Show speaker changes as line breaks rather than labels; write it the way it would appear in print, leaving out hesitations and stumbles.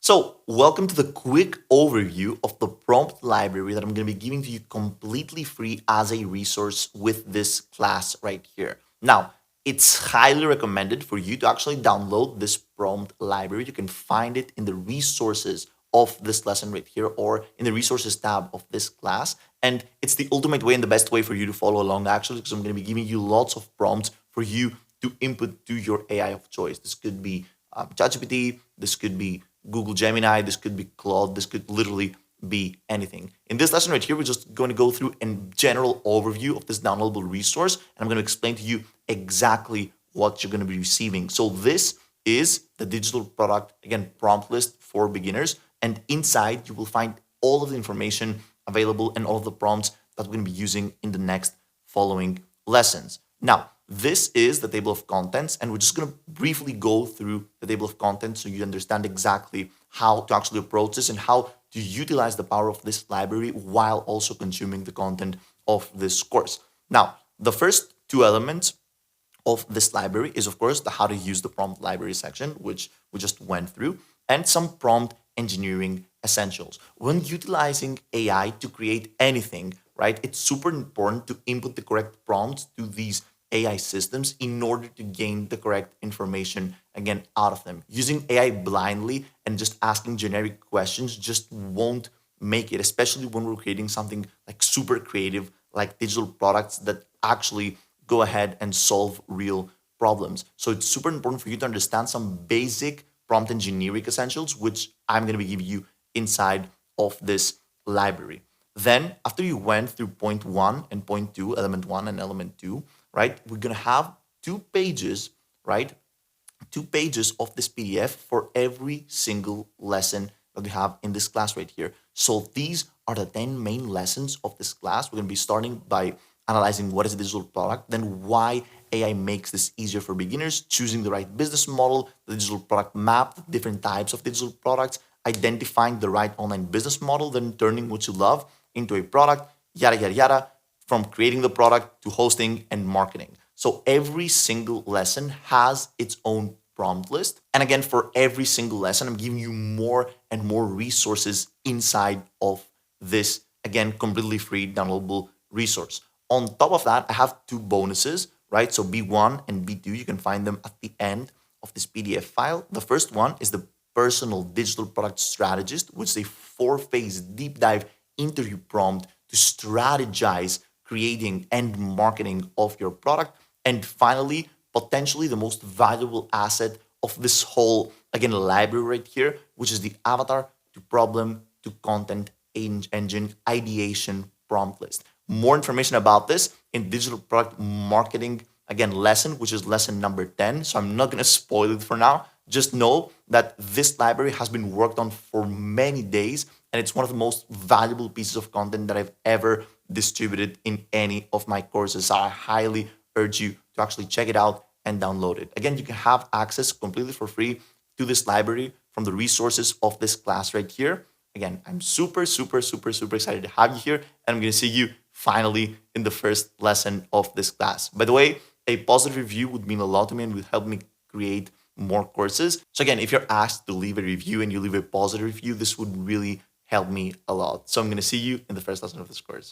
So, welcome to the quick overview of the prompt library that I'm going to be giving to you completely free as a resource with this class right here. Now, it's highly recommended for you to actually download this prompt library. You can find it in the resources of this lesson right here or in the resources tab of this class. And it's the ultimate way and the best way for you to follow along actually, because I'm going to be giving you lots of prompts for you to input to your AI of choice. This could be ChatGPT, this could be Google Gemini, this could be Claude, this could literally be anything. In this lesson right here, we're just going to go through a general overview of this downloadable resource, and I'm going to explain to you exactly what you're going to be receiving. So this is the digital product, again, prompt list for beginners, and inside you will find all of the information available and all of the prompts that we're going to be using in the next following lessons. Now, this is the table of contents, and we're just going to briefly go through the table of contents so you understand exactly how to actually approach this and how to utilize the power of this library while also consuming the content of this course. Now, the first two elements of this library is, of course, the how to use the prompt library section, which we just went through, and some prompt engineering essentials. When utilizing AI to create anything, right, it's super important to input the correct prompts to these AI systems in order to gain the correct information again out of them. Using AI blindly and just asking generic questions just won't make it, especially when we're creating something like super creative, like digital products that actually go ahead and solve real problems. So it's super important for you to understand some basic prompt engineering essentials, which I'm going to be giving you inside of this library. Then, after you went through point one and point two, element one and element two, right, we're going to have 2 pages, right? 2 pages of this PDF for every single lesson that we have in this class right here. So these are the 10 main lessons of this class. We're going to be starting by analyzing what is a digital product, then why AI makes this easier for beginners, choosing the right business model, the digital product map, the different types of digital products, identifying the right online business model, then turning what you love into a product, yada, yada, yada, from creating the product to hosting and marketing. So every single lesson has its own prompt list. And again, for every single lesson, I'm giving you more and more resources inside of this, again, completely free downloadable resource. On top of that, I have 2 bonuses, right? So B1 and B2, you can find them at the end of this PDF file. The first one is the personal digital product strategist, which is a 4-phase deep dive interview prompt to strategize creating and marketing of your product. And finally, potentially the most valuable asset of this whole, again, library right here, which is the avatar to problem to content engine ideation prompt list. More information about this in digital product marketing, again, lesson, which is lesson number 10. So I'm not going to spoil it for now. Just know that this library has been worked on for many days, and it's one of the most valuable pieces of content that I've ever distributed in any of my courses. So I highly urge you to actually check it out and download it. Again, you can have access completely for free to this library from the resources of this class right here. Again, I'm super, super, super, super excited to have you here, and I'm going to see you finally in the first lesson of this class. By the way, a positive review would mean a lot to me and would help me create more courses. So again, if you're asked to leave a review and you leave a positive review, this would really help me a lot. So I'm going to see you in the first lesson of this course.